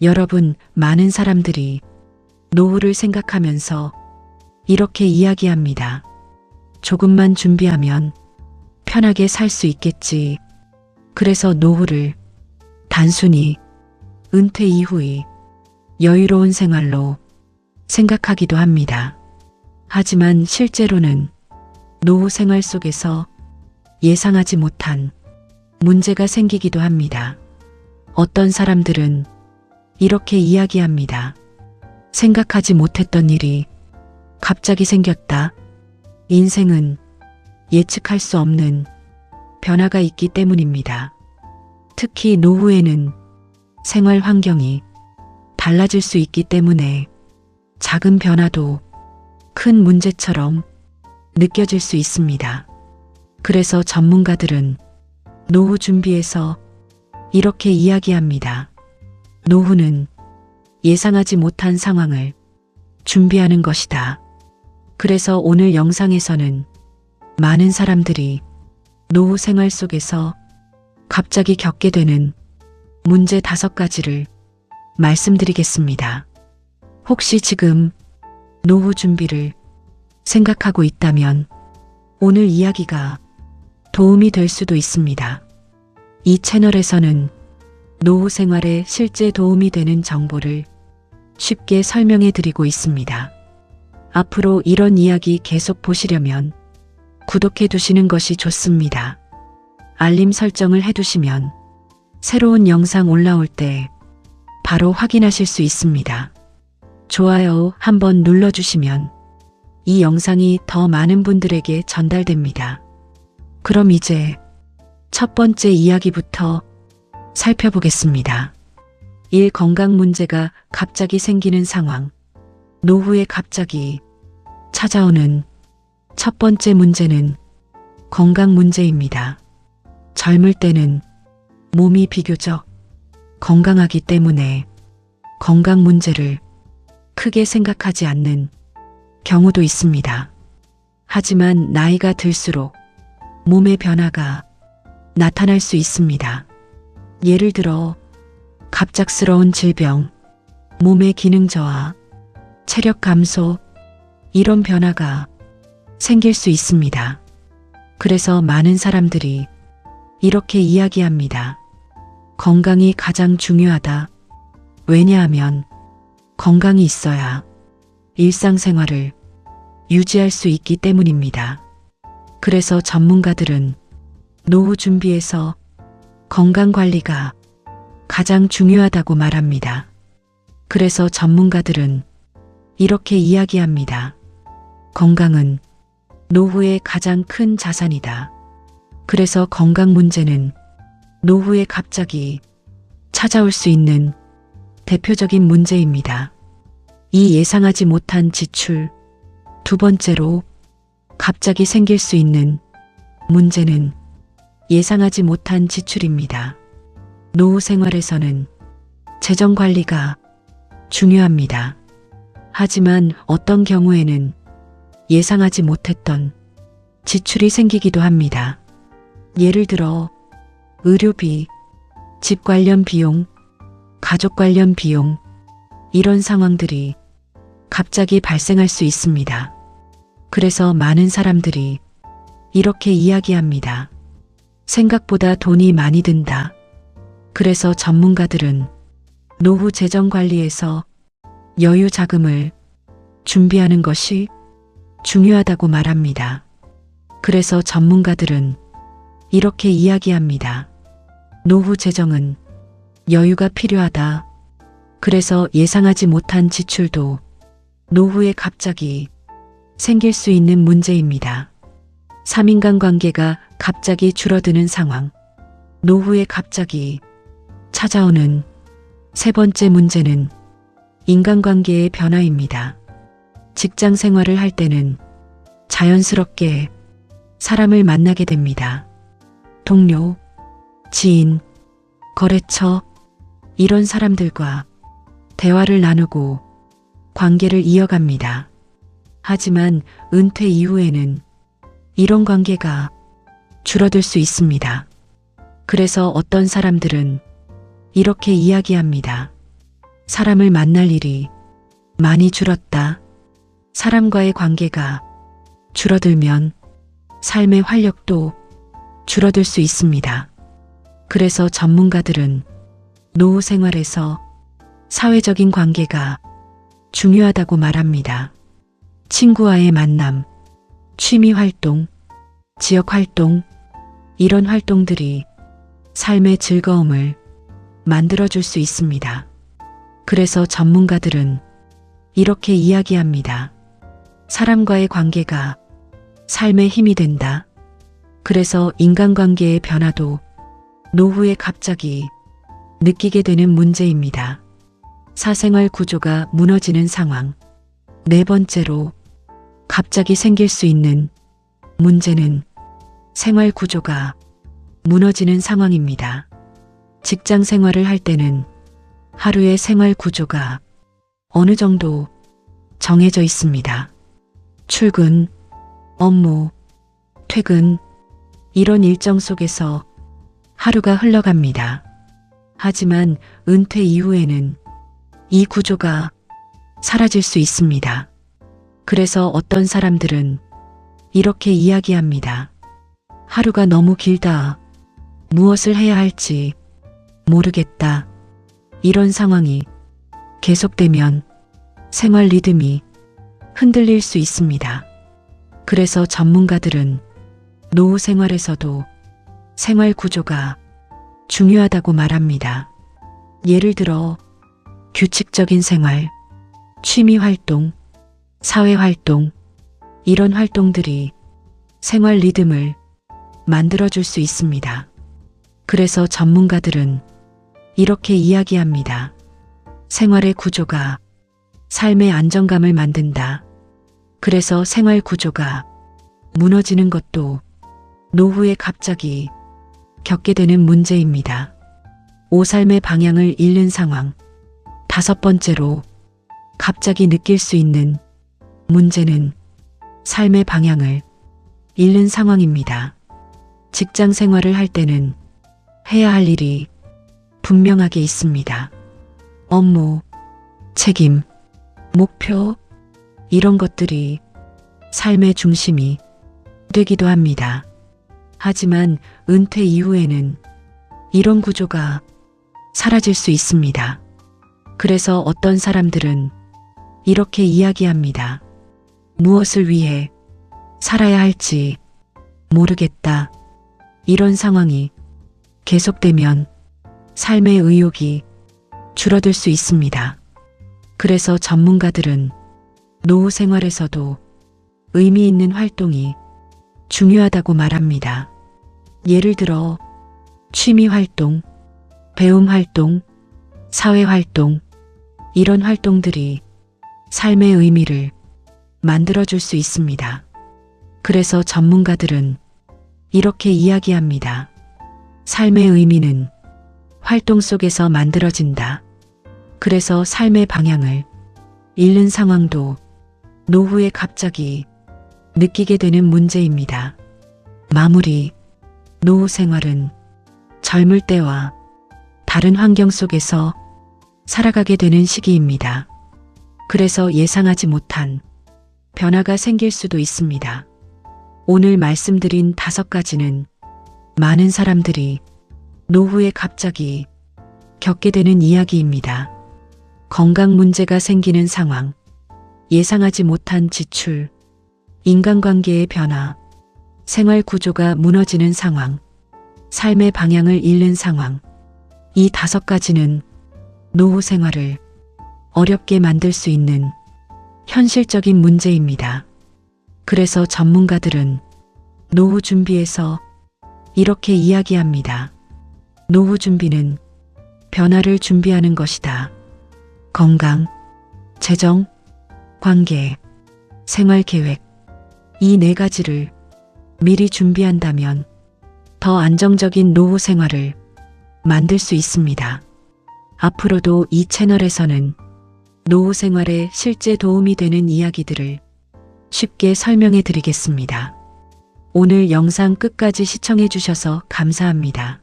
여러분, 많은 사람들이 노후를 생각하면서 이렇게 이야기합니다. 조금만 준비하면 편하게 살 수 있겠지. 그래서 노후를 단순히 은퇴 이후의 여유로운 생활로 생각하기도 합니다. 하지만 실제로는 노후 생활 속에서 예상하지 못한 문제가 생기기도 합니다. 어떤 사람들은 이렇게 이야기합니다. 생각하지 못했던 일이 갑자기 생겼다. 인생은 예측할 수 없는 변화가 있기 때문입니다. 특히 노후에는 생활 환경이 달라질 수 있기 때문에 작은 변화도 큰 문제처럼 느껴질 수 있습니다. 그래서 전문가들은 노후 준비에서 이렇게 이야기합니다. 노후는 예상하지 못한 상황을 준비하는 것이다. 그래서 오늘 영상에서는 많은 사람들이 노후 생활 속에서 갑자기 겪게 되는 문제 5가지를 말씀드리겠습니다. 혹시 지금 노후 준비를 생각하고 있다면 오늘 이야기가 도움이 될 수도 있습니다. 이 채널에서는 노후 생활에 실제 도움이 되는 정보를 쉽게 설명해 드리고 있습니다. 앞으로 이런 이야기 계속 보시려면 구독해 두시는 것이 좋습니다. 알림 설정을 해두시면 새로운 영상 올라올 때 바로 확인하실 수 있습니다. 좋아요 한번 눌러주시면 이 영상이 더 많은 분들에게 전달됩니다. 그럼 이제 첫 번째 이야기부터 살펴보겠습니다. 1. 건강 문제가 갑자기 생기는 상황. 노후에 갑자기 찾아오는 첫 번째 문제는 건강 문제입니다. 젊을 때는 몸이 비교적 건강하기 때문에 건강 문제를 크게 생각하지 않는 경우도 있습니다. 하지만 나이가 들수록 몸의 변화가 나타날 수 있습니다. 예를 들어 갑작스러운 질병, 몸의 기능 저하, 체력 감소, 이런 변화가 생길 수 있습니다. 그래서 많은 사람들이 이렇게 이야기합니다. 건강이 가장 중요하다. 왜냐하면 건강이 있어야 일상생활을 유지할 수 있기 때문입니다. 그래서 전문가들은 노후 준비에서 건강관리가 가장 중요하다고 말합니다. 그래서 전문가들은 이렇게 이야기합니다. 건강은 노후의 가장 큰 자산이다. 그래서 건강 문제는 노후에 갑자기 찾아올 수 있는 대표적인 문제입니다. 이 예상하지 못한 지출. 2번째로 갑자기 생길 수 있는 문제는 예상하지 못한 지출입니다. 노후 생활에서는 재정 관리가 중요합니다. 하지만 어떤 경우에는 예상하지 못했던 지출이 생기기도 합니다. 예를 들어 의료비, 집 관련 비용, 가족 관련 비용, 이런 상황들이 갑자기 발생할 수 있습니다. 그래서 많은 사람들이 이렇게 이야기합니다. 생각보다 돈이 많이 든다. 그래서 전문가들은 노후 재정 관리에서 여유 자금을 준비하는 것이 중요하다고 말합니다. 그래서 전문가들은 이렇게 이야기합니다. 노후 재정은 여유가 필요하다. 그래서 예상하지 못한 지출도 노후에 갑자기 생길 수 있는 문제입니다. 3. 인간관계가 갑자기 줄어드는 상황. 노후에 갑자기 찾아오는 3번째 문제는 인간관계의 변화입니다. 직장 생활을 할 때는 자연스럽게 사람을 만나게 됩니다. 동료, 지인, 거래처, 이런 사람들과 대화를 나누고 관계를 이어갑니다. 하지만 은퇴 이후에는 이런 관계가 줄어들 수 있습니다. 그래서 어떤 사람들은 이렇게 이야기합니다. 사람을 만날 일이 많이 줄었다. 사람과의 관계가 줄어들면 삶의 활력도 줄어들 수 있습니다. 그래서 전문가들은 노후 생활에서 사회적인 관계가 중요하다고 말합니다. 친구와의 만남, 취미 활동, 지역 활동, 이런 활동들이 삶의 즐거움을 만들어줄 수 있습니다. 그래서 전문가들은 이렇게 이야기합니다. 사람과의 관계가 삶의 힘이 된다. 그래서 인간관계의 변화도 노후에 갑자기 느끼게 되는 문제입니다. 사생활 구조가 무너지는 상황. 네 번째로 갑자기 생길 수 있는 문제는 생활 구조가 무너지는 상황입니다. 직장 생활을 할 때는 하루의 생활 구조가 어느 정도 정해져 있습니다. 출근, 업무, 퇴근, 이런 일정 속에서 하루가 흘러갑니다. 하지만 은퇴 이후에는 이 구조가 사라질 수 있습니다. 그래서 어떤 사람들은 이렇게 이야기합니다. 하루가 너무 길다. 무엇을 해야 할지 모르겠다. 이런 상황이 계속되면 생활 리듬이 흔들릴 수 있습니다. 그래서 전문가들은 노후 생활에서도 생활 구조가 중요하다고 말합니다. 예를 들어 규칙적인 생활, 취미 활동, 사회 활동, 이런 활동들이 생활 리듬을 만들어줄 수 있습니다. 그래서 전문가들은 이렇게 이야기합니다. 생활의 구조가 삶의 안정감을 만든다. 그래서 생활 구조가 무너지는 것도 노후에 갑자기 겪게 되는 문제입니다. 삶의 방향을 잃는 상황. 다섯 번째로 갑자기 느낄 수 있는 문제는 삶의 방향을 잃는 상황입니다. 직장 생활을 할 때는 해야 할 일이 분명하게 있습니다. 업무, 책임, 목표, 이런 것들이 삶의 중심이 되기도 합니다. 하지만 은퇴 이후에는 이런 구조가 사라질 수 있습니다. 그래서 어떤 사람들은 이렇게 이야기합니다. 무엇을 위해 살아야 할지 모르겠다. 이런 상황이 계속되면 삶의 의욕이 줄어들 수 있습니다. 그래서 전문가들은 노후 생활에서도 의미 있는 활동이 중요하다고 말합니다. 예를 들어 취미 활동, 배움 활동, 사회 활동, 이런 활동들이 삶의 의미를 만들어줄 수 있습니다. 그래서 전문가들은 이렇게 이야기합니다. 삶의 의미는 활동 속에서 만들어진다. 그래서 삶의 방향을 잃는 상황도 노후에 갑자기 느끼게 되는 문제입니다. 마무리. 노후 생활은 젊을 때와 다른 환경 속에서 살아가게 되는 시기입니다. 그래서 예상하지 못한 변화가 생길 수도 있습니다. 오늘 말씀드린 5가지는 많은 사람들이 노후에 갑자기 겪게 되는 이야기입니다. 건강 문제가 생기는 상황, 예상하지 못한 지출, 인간관계의 변화, 생활 구조가 무너지는 상황, 삶의 방향을 잃는 상황. 이 5가지는 노후 생활을 어렵게 만들 수 있는 현실적인 문제입니다. 그래서 전문가들은 노후 준비에서 이렇게 이야기합니다. 노후 준비는 변화를 준비하는 것이다. 건강, 재정, 관계, 생활 계획, 이 4가지를 미리 준비한다면 더 안정적인 노후 생활을 만들 수 있습니다. 앞으로도 이 채널에서는 노후 생활에 실제 도움이 되는 이야기들을 쉽게 설명해 드리겠습니다. 오늘 영상 끝까지 시청해 주셔서 감사합니다.